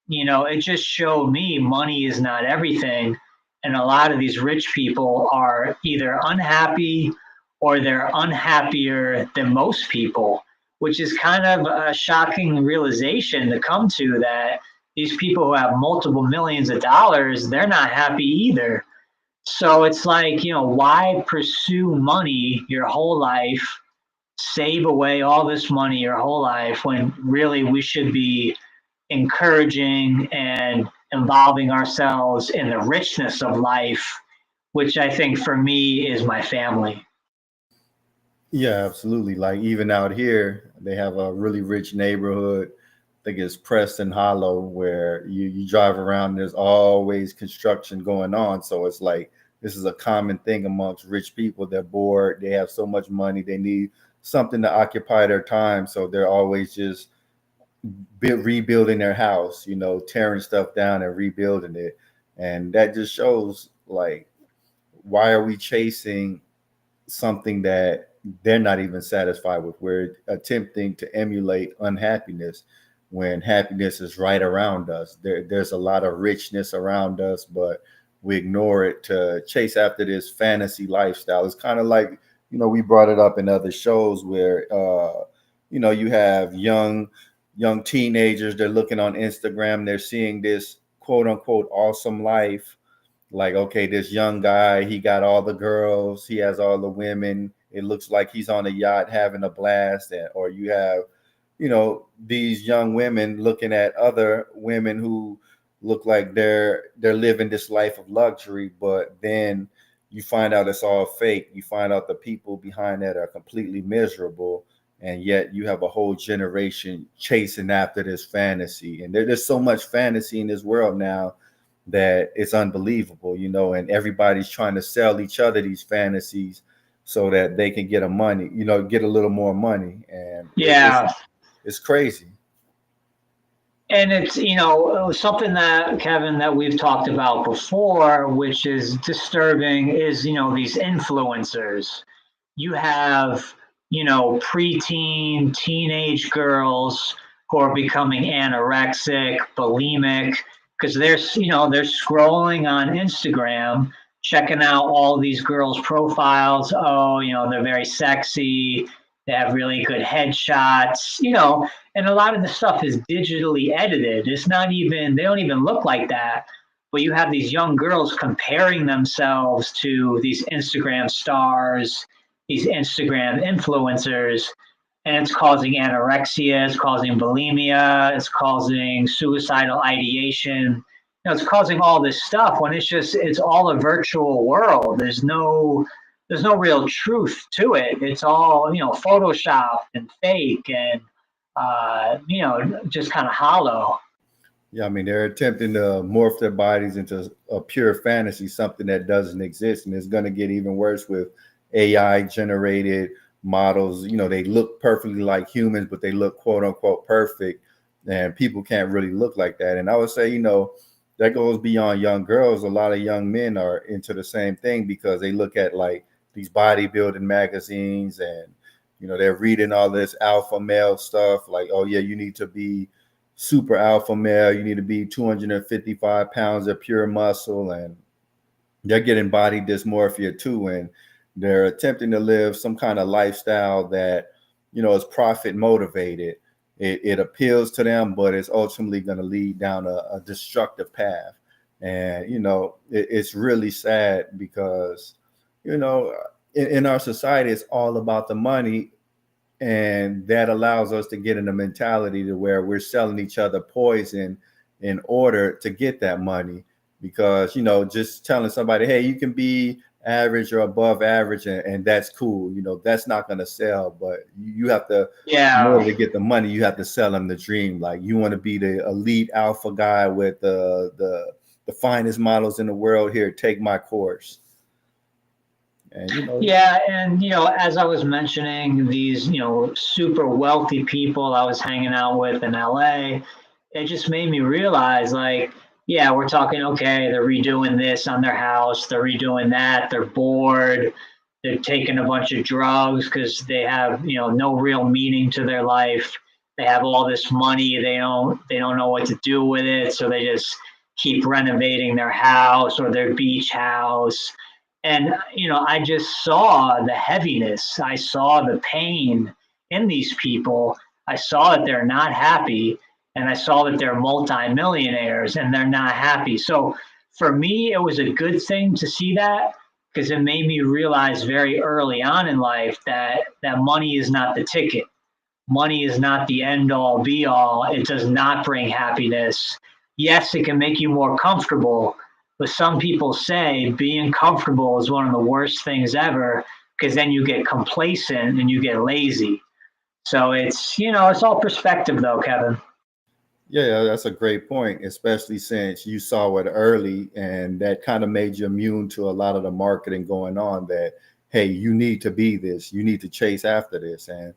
It just showed me money is not everything. And a lot of these rich people are either unhappy or they're unhappier than most people, which is kind of a shocking realization to come to that these people who have multiple millions of dollars, they're not happy either. So it's like, why pursue money your whole life, save away all this money your whole life when really we should be encouraging and involving ourselves in the richness of life, which I think for me is my family. Yeah, absolutely. Like even out here, they have a really rich neighborhood. I think it's Preston Hollow, where you drive around. There's always construction going on, so it's like this is a common thing amongst rich people. They're bored. They have so much money. They need something to occupy their time, so they're always just rebuilding their house. Tearing stuff down and rebuilding it, and that just shows like why are we chasing something that they're not even satisfied with. We're attempting to emulate unhappiness when happiness is right around us. There's a lot of richness around us, but we ignore it to chase after this fantasy lifestyle. It's kind of like, we brought it up in other shows where, you have young teenagers, they're looking on Instagram, they're seeing this quote unquote awesome life, like, okay, this young guy, he got all the girls, he has all the women, it looks like he's on a yacht having a blast. Or you have these young women looking at other women who look like they're living this life of luxury, but then you find out it's all fake. You find out the people behind that are completely miserable, and yet you have a whole generation chasing after this fantasy. And there's so much fantasy in this world now that it's unbelievable, and everybody's trying to sell each other these fantasies so that they can get get a little more money. And Yeah. it's crazy. And it's, something that, Kevin, that we've talked about before, which is disturbing, is, these influencers. You have, preteen, teenage girls who are becoming anorexic, bulimic, because they're scrolling on Instagram, checking out all these girls' profiles. Oh, they're very sexy. They have really good headshots, and a lot of the stuff is digitally edited. It's not even, they don't even look like that. But you have these young girls comparing themselves to these Instagram stars, these Instagram influencers, and it's causing anorexia, it's causing bulimia, it's causing suicidal ideation. It's causing all this stuff when it's all a virtual world. There's no real truth to it. It's all, Photoshop and fake and just kind of hollow. Yeah, I mean, they're attempting to morph their bodies into a pure fantasy, something that doesn't exist. And it's going to get even worse with AI generated models. They look perfectly like humans, but they look quote unquote perfect. And people can't really look like that. And I would say, that goes beyond young girls. A lot of young men are into the same thing because they look at like these bodybuilding magazines, and, they're reading all this alpha male stuff like, oh, yeah, you need to be super alpha male. You need to be 255 pounds of pure muscle, and they're getting body dysmorphia too. And they're attempting to live some kind of lifestyle that, is profit motivated. It appeals to them, but it's ultimately going to lead down a destructive path. And, it's really sad because, in our society, it's all about the money, and that allows us to get in a mentality to where we're selling each other poison in order to get that money. Because just telling somebody, hey, you can be average or above average, and that's cool. That's not going to sell, but you have to, in Yeah. order to get the money, you have to sell them the dream. Like, you want to be the elite alpha guy with the finest models in the world. Here, take my course. And Yeah, and as I was mentioning, these super wealthy people I was hanging out with in LA, it just made me realize, like, yeah, we're talking, okay, they're redoing this on their house, they're redoing that, they're bored, they're taking a bunch of drugs because they have no real meaning to their life. They have all this money, they don't know what to do with it, so they just keep renovating their house or their beach house. And I just saw the heaviness, I saw the pain in these people. I saw that they're not happy, and I saw that they're multimillionaires and they're not happy. So for me, it was a good thing to see that, because it made me realize very early on in life that money is not the ticket. Money is not the end all be all. It does not bring happiness. Yes, it can make you more comfortable, but some people say being comfortable is one of the worst things ever, because then you get complacent and you get lazy. So it's all perspective though, Kevin. yeah, that's a great point, especially since you saw it early, and that kind of made you immune to a lot of the marketing going on. That, hey, you need to be this, you need to chase after this. And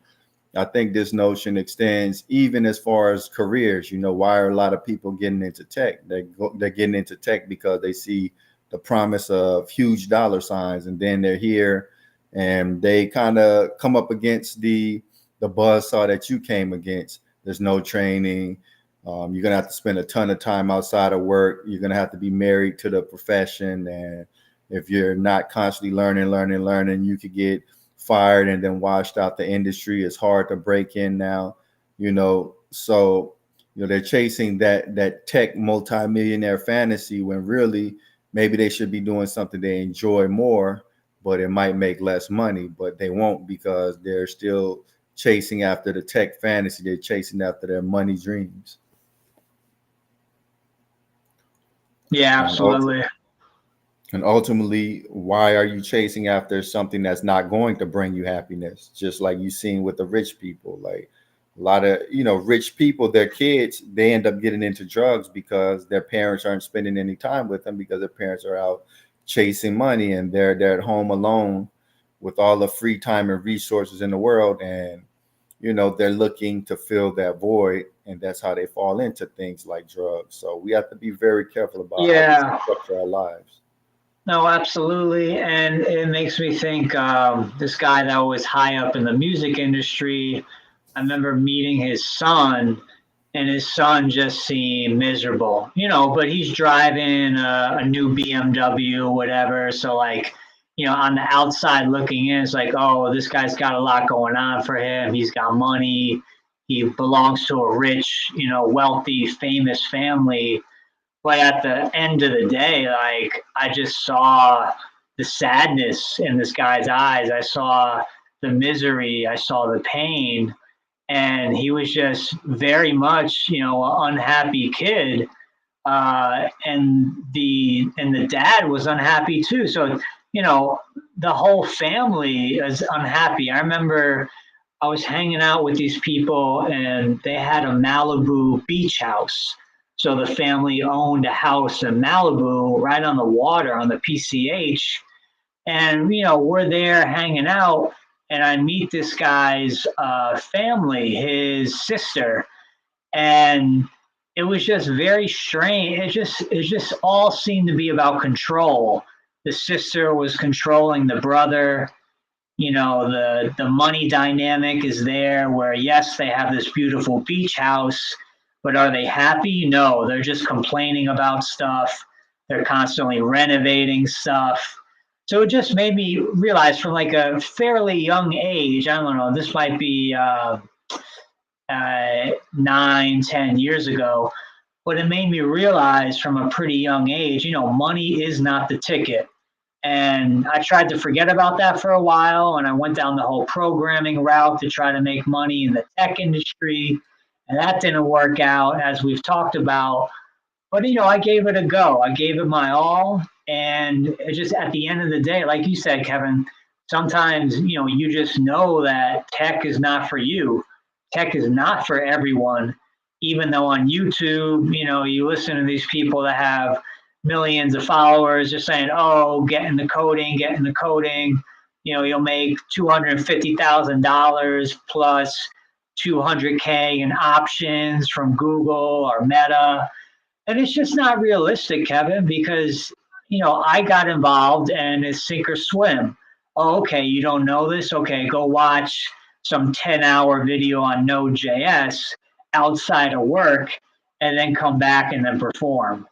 I think this notion extends even as far as careers. Why are a lot of people getting into tech? They're getting into tech because they see the promise of huge dollar signs, and then they're here and they kind of come up against the buzzsaw that you came against. There's no training. You're gonna have to spend a ton of time outside of work. You're gonna have to be married to the profession, and if you're not constantly learning, you could get fired and then washed out the industry. It's hard to break in now, so they're chasing that tech multimillionaire fantasy, when really maybe they should be doing something they enjoy more, but it might make less money, but they won't, because they're still chasing after the tech fantasy. They're chasing after their money dreams. Yeah, and ulti- absolutely. and ultimately, why are you chasing after something that's not going to bring you happiness? Just like you seen with the rich people. Like, a lot of rich people, their kids, they end up getting into drugs because their parents aren't spending any time with them, because their parents are out chasing money, and they're at home alone with all the free time and resources in the world. And they're looking to fill that void, and that's how they fall into things like drugs. So we have to be very careful about how we Yeah, structure our lives. no, absolutely. And it makes me think, this guy that was high up in the music industry, I remember meeting his son, and his son just seemed miserable, but he's driving a new BMW, whatever. So, like, on the outside looking in, it's like, oh, this guy's got a lot going on for him. He's got money. He belongs to a rich, wealthy, famous family. But at the end of the day, like, I just saw the sadness in this guy's eyes. I saw the misery. I saw the pain, and he was just very much, an unhappy kid. And the dad was unhappy too. So, you know, the whole family is unhappy. I remember I was hanging out with these people, and they had a Malibu beach house. So the family owned a house in Malibu right on the water on the PCH. And, we're there hanging out, and I meet this guy's family, his sister, and it was just very strange. It just all seemed to be about control. The sister was controlling the brother. The money dynamic is there, where yes, they have this beautiful beach house, but are they happy? No, they're just complaining about stuff. They're constantly renovating stuff. So it just made me realize, from like a fairly young age, I don't know, this might be 9, 10 years ago, but it made me realize from a pretty young age, money is not the ticket. And I tried to forget about that for a while, and I went down the whole programming route to try to make money in the tech industry, and that didn't work out, as we've talked about. But I gave it a go. I gave it my all, And it just at the end of the day, like you said, Kevin, sometimes, you just know that tech is not for you. Tech is not for everyone. Even though on YouTube, you listen to these people that have millions of followers just saying, oh, get in the coding, get in the coding. You'll make $250,000 plus 200K in options from Google or Meta. And it's just not realistic, Kevin, because, I got involved and it's sink or swim. Oh, okay, you don't know this? Okay, go watch some 10-hour video on Node.js outside of work and then come back and then perform.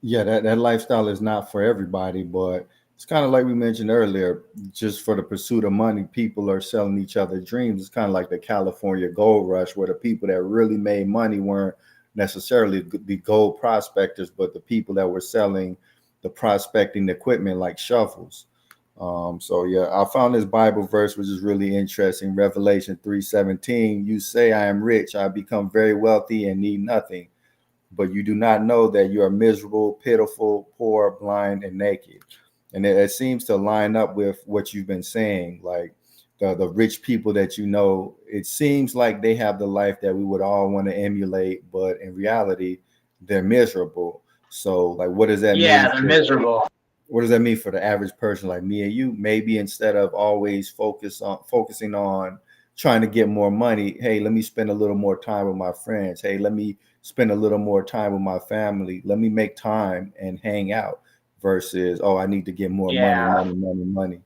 Yeah, that lifestyle is not for everybody, but it's kind of like we mentioned earlier, just for the pursuit of money, people are selling each other dreams. It's kind of like the California gold rush, where the people that really made money weren't necessarily the gold prospectors, but the people that were selling the prospecting equipment like shovels. So yeah, I found this Bible verse which is really interesting. Revelation 3:17. You say, I am rich, I become very wealthy and need nothing, but you do not know that you are miserable, pitiful, poor, blind, and naked. And it seems to line up with what you've been saying. Like the rich people that it seems like they have the life that we would all want to emulate, but in reality, they're miserable. So, like, what does that mean? Yeah, they're miserable. What does that mean for the average person like me and you? Maybe instead of always focusing on trying to get more money, hey, let me spend a little more time with my friends. Hey, let me spend a little more time with my family. Let me make time and hang out versus, oh, I need to get more money, Yeah. money, money, money.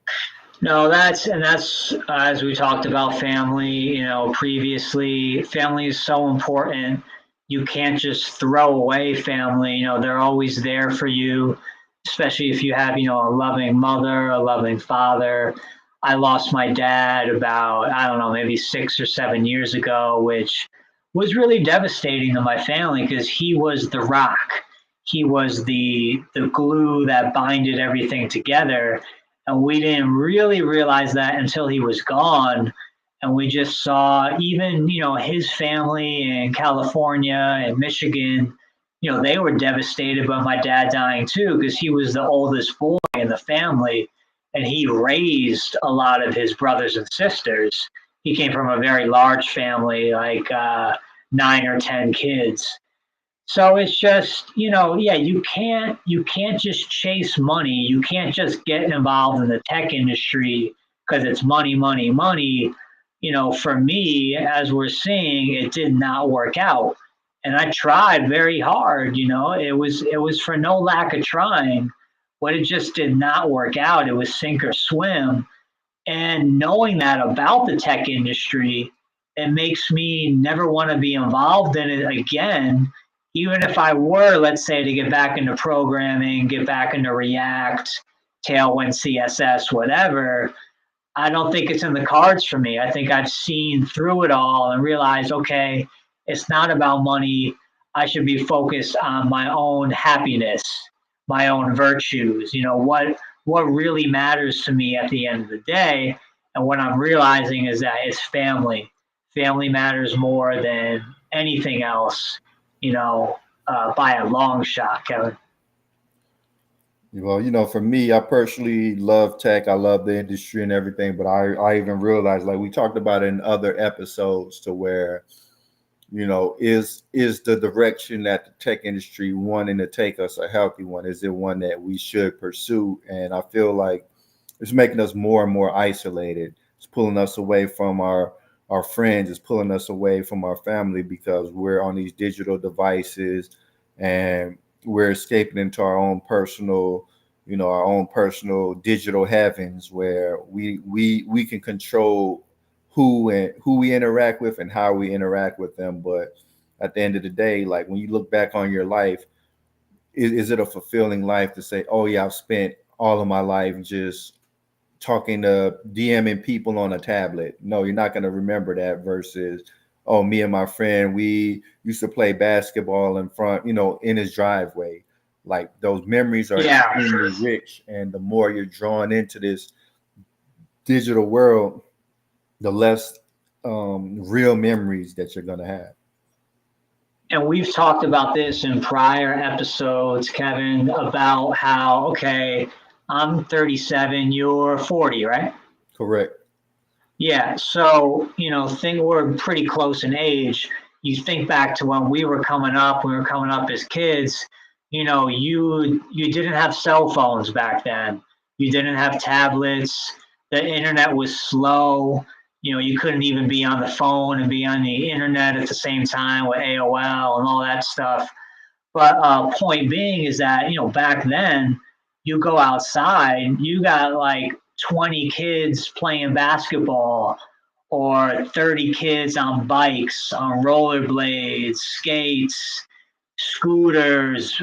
No, that's as we talked about family, previously. Family is so important. You can't just throw away family. They're always there for you, especially if you have, a loving mother, a loving father. I lost my dad about, I don't know, maybe 6 or 7 years ago, which was really devastating to my family because he was the rock. He was the glue that binded everything together, and we didn't really realize that until he was gone. And we just saw even, his family in California and Michigan, they were devastated by my dad dying too, because he was the oldest boy in the family and he raised a lot of his brothers and sisters. He came from a very large family, like 9 or 10 kids. So it's just, yeah, you can't just chase money. You can't just get involved in the tech industry because it's money, money, money. For me, as we're seeing, it did not work out. And I tried very hard, it was for no lack of trying, but it just did not work out. It was sink or swim. And knowing that about the tech industry, it makes me never want to be involved in it again. Even if I were, let's say, to get back into programming, get back into React, Tailwind, CSS, whatever, I don't think it's in the cards for me. I think I've seen through it all and realized, okay, it's not about money. I should be focused on my own happiness, my own virtues. What really matters to me at the end of the day. And what I'm realizing is that it's family. Family matters more than anything else, by a long shot, Kevin. Well, for me, I personally love tech. I love the industry and everything, but I even realized, like we talked about in other episodes, to where is the direction that the tech industry wanting to take us a healthy one? Is it one that we should pursue? And I feel like it's making us more and more isolated. It's pulling us away from our friends. It's pulling us away from our family because we're on these digital devices and we're escaping into our own personal digital heavens where we can control who we interact with and how we interact with them. But at the end of the day, like when you look back on your life, is it a fulfilling life to say, oh yeah, I've spent all of my life just talking to DMing people on a tablet? No, you're not going to remember that versus, oh, me and my friend, we used to play basketball in front, in his driveway. Like those memories are Yeah. extremely rich. And the more you're drawn into this digital world, the less real memories that you're going to have. And we've talked about this in prior episodes, Kevin, about how, okay, I'm 37, you're 40, right? Correct. Yeah. So, think we're pretty close in age. You think back to when we were coming up as kids, you didn't have cell phones back then. You didn't have tablets. The internet was slow. You couldn't even be on the phone and be on the internet at the same time with AOL and all that stuff. But point being is that back then you go outside, you got like 20 kids playing basketball or 30 kids on bikes, on rollerblades, skates, scooters,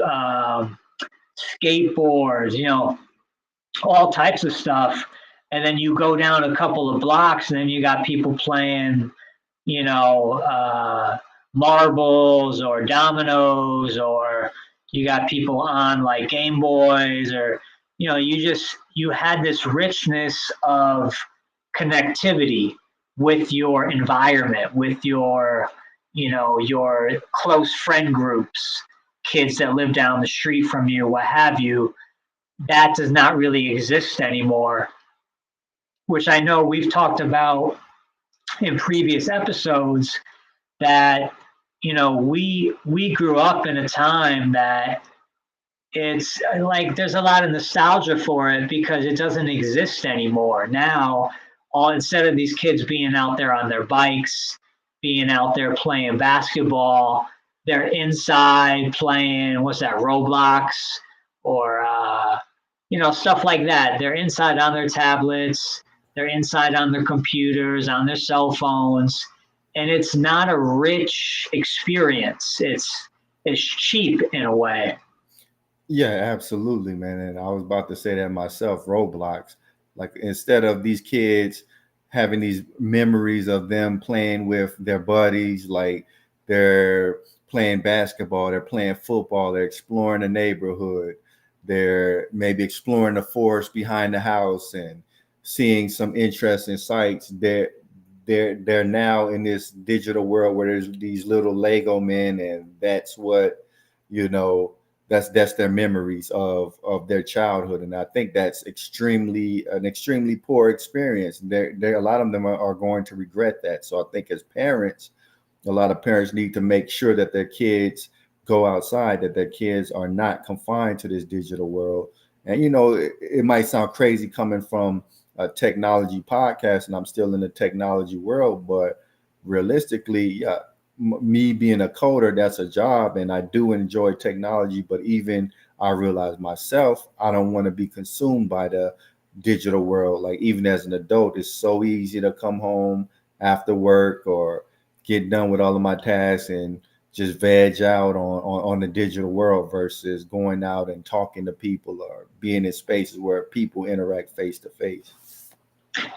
skateboards, all types of stuff. And then you go down a couple of blocks, and then you got people playing, you know, uh, marbles or dominoes, or you got people on like Game Boys, or you had this richness of connectivity with your environment, with your close friend groups, kids that live down the street from you, what have you. That does not really exist anymore, which I know we've talked about in previous episodes, that we grew up in a time that it's like there's a lot of nostalgia for it because it doesn't exist anymore now. All Instead of these kids being out there on their bikes, being out there playing basketball, they're inside playing, what's that, Roblox, or stuff like that. They're inside on their tablets, they're inside on their computers, on their cell phones, and it's not a rich experience. It's cheap in a way. Yeah, absolutely, man. And I was about to say that myself, Roblox. Like instead of these kids having these memories of them playing with their buddies, like they're playing basketball, they're playing football, they're exploring the neighborhood, they're maybe exploring the forest behind the house and seeing some interesting sights. They're now in this digital world where there's these little Lego men, and that's what you know that's their memories of their childhood. And I think that's extremely poor experience. There A lot of them are going to regret that. So I think as parents, a lot of parents need to make sure that their kids go outside, that their kids are not confined to this digital world. And it might sound crazy coming from a technology podcast, and I'm still in the technology world, but realistically, yeah, me being a coder, that's a job, and I do enjoy technology. But even I realize myself, I don't want to be consumed by the digital world. Like even as an adult, it's so easy to come home after work or get done with all of my tasks and just veg out on the digital world versus going out and talking to people or being in spaces where people interact face to face.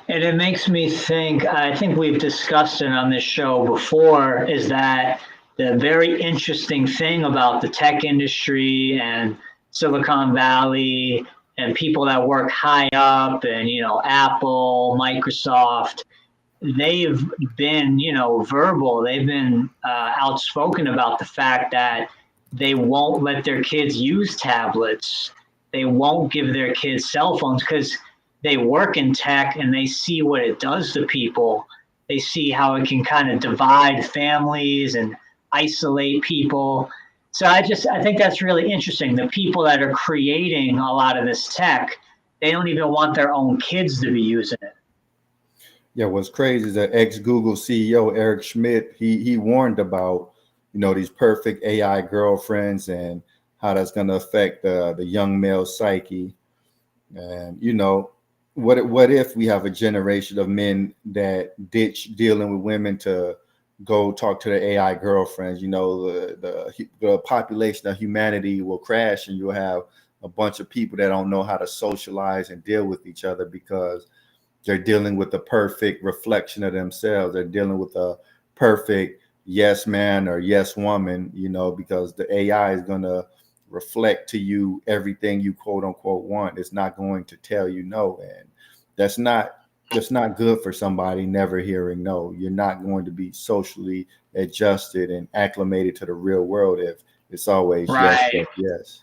And it makes me think, I think we've discussed it on this show before, is that the very interesting thing about the tech industry and Silicon Valley and people that work high up, and Apple, Microsoft, they've been verbal, they've been outspoken about the fact that they won't let their kids use tablets, they won't give their kids cell phones, because they work in tech and they see what it does to people. They see how it can kind of divide families and isolate people. So I think that's really interesting. The people that are creating a lot of this tech, they don't even want their own kids to be using it. Yeah, what's crazy is that ex Google CEO Eric Schmidt, he warned about these perfect AI girlfriends and how that's going to affect the young male psyche. And what if we have a generation of men that ditch dealing with women to go talk to their AI girlfriends? The population of humanity will crash, and you'll have a bunch of people that don't know how to socialize and deal with each other because they're dealing with the perfect reflection of themselves. They're dealing with a perfect yes man or yes woman, because the AI is going to reflect to you everything you quote unquote want. It's not going to tell you no. And that's not it's not good for somebody never hearing no. You're not going to be socially adjusted and acclimated to the real world if it's always yes, Right. yes, yes.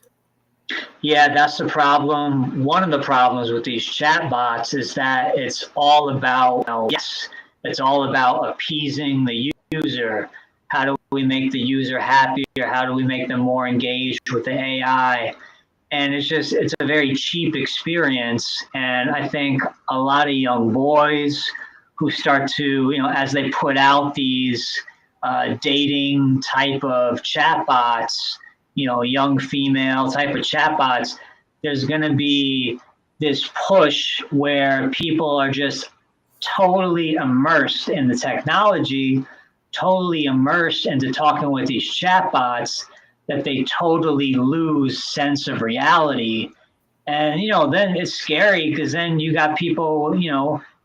Yeah, that's the problem. One of the problems with these chatbots is that it's all about yes, it's all about appeasing the user. How do we make the user happier? How do we make them more engaged with the AI? And it's a very cheap experience. And I think a lot of young boys who start to, as they put out these dating type of chatbots, young female type of chatbots, there's going to be this push where people are just totally immersed in the technology, totally immersed into talking with these chatbots, that they totally lose sense of reality. And then it's scary because then you got people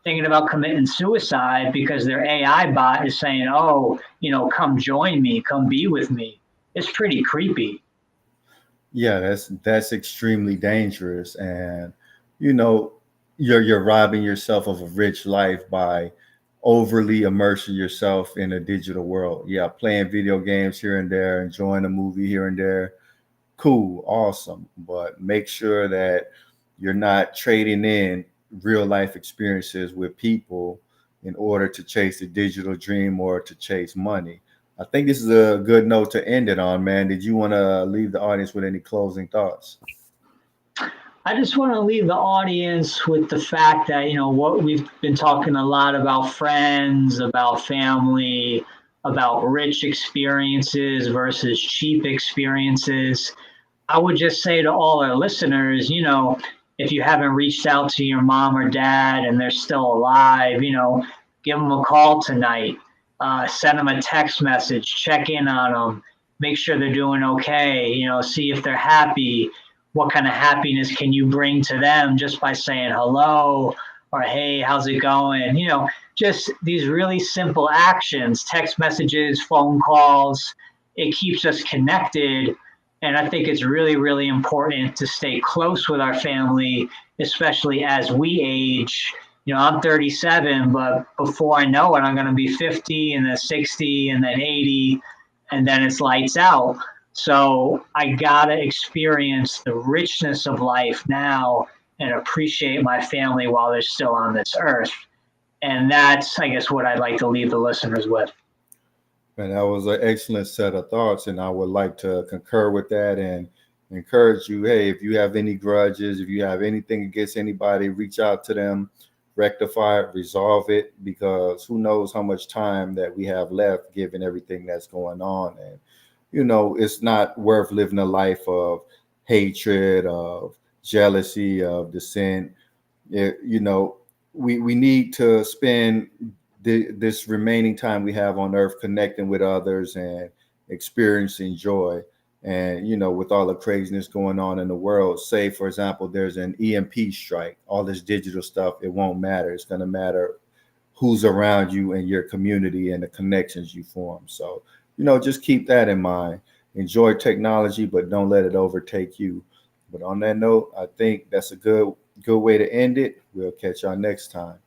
thinking about committing suicide because their AI bot is saying, oh, come join me, come be with me. It's pretty creepy. Yeah, that's extremely dangerous, and you know, you're robbing yourself of a rich life by overly immersing yourself in a digital world. Yeah, playing video games here and there, enjoying a movie here and there, cool, awesome, but make sure that you're not trading in real life experiences with people in order to chase the digital dream or to chase money. I think this is a good note to end it on, man. Did you want to leave the audience with any closing thoughts? I just want to leave the audience with the fact that, what we've been talking a lot about friends, about family, about rich experiences versus cheap experiences. I would just say to all our listeners, if you haven't reached out to your mom or dad and they're still alive, give them a call tonight, send them a text message, check in on them, make sure they're doing okay, see if they're happy. What kind of happiness can you bring to them just by saying hello or hey, how's it going? Just these really simple actions, text messages, phone calls. It keeps us connected, and I think it's really, really important to stay close with our family, especially as we age. I'm 37, but before I know it, I'm going to be 50 and then 60 and then 80, and then it's lights out. So I got to experience the richness of life now and appreciate my family while they're still on this earth. And that's, I guess, what I'd like to leave the listeners with. And that was an excellent set of thoughts, and I would like to concur with that and encourage you. Hey, if you have any grudges, if you have anything against anybody, reach out to them, rectify it, resolve it, because who knows how much time that we have left given everything that's going on. And it's not worth living a life of hatred, of jealousy, of dissent. It, we need to spend this remaining time we have on earth connecting with others and experiencing joy. And with all the craziness going on in the world, say for example there's an EMP strike, all this digital stuff, it won't matter. It's going to matter who's around you and your community and the connections you form. So just keep that in mind. Enjoy technology, but don't let it overtake you. But on that note, I think that's a good way to end it. We'll catch y'all next time.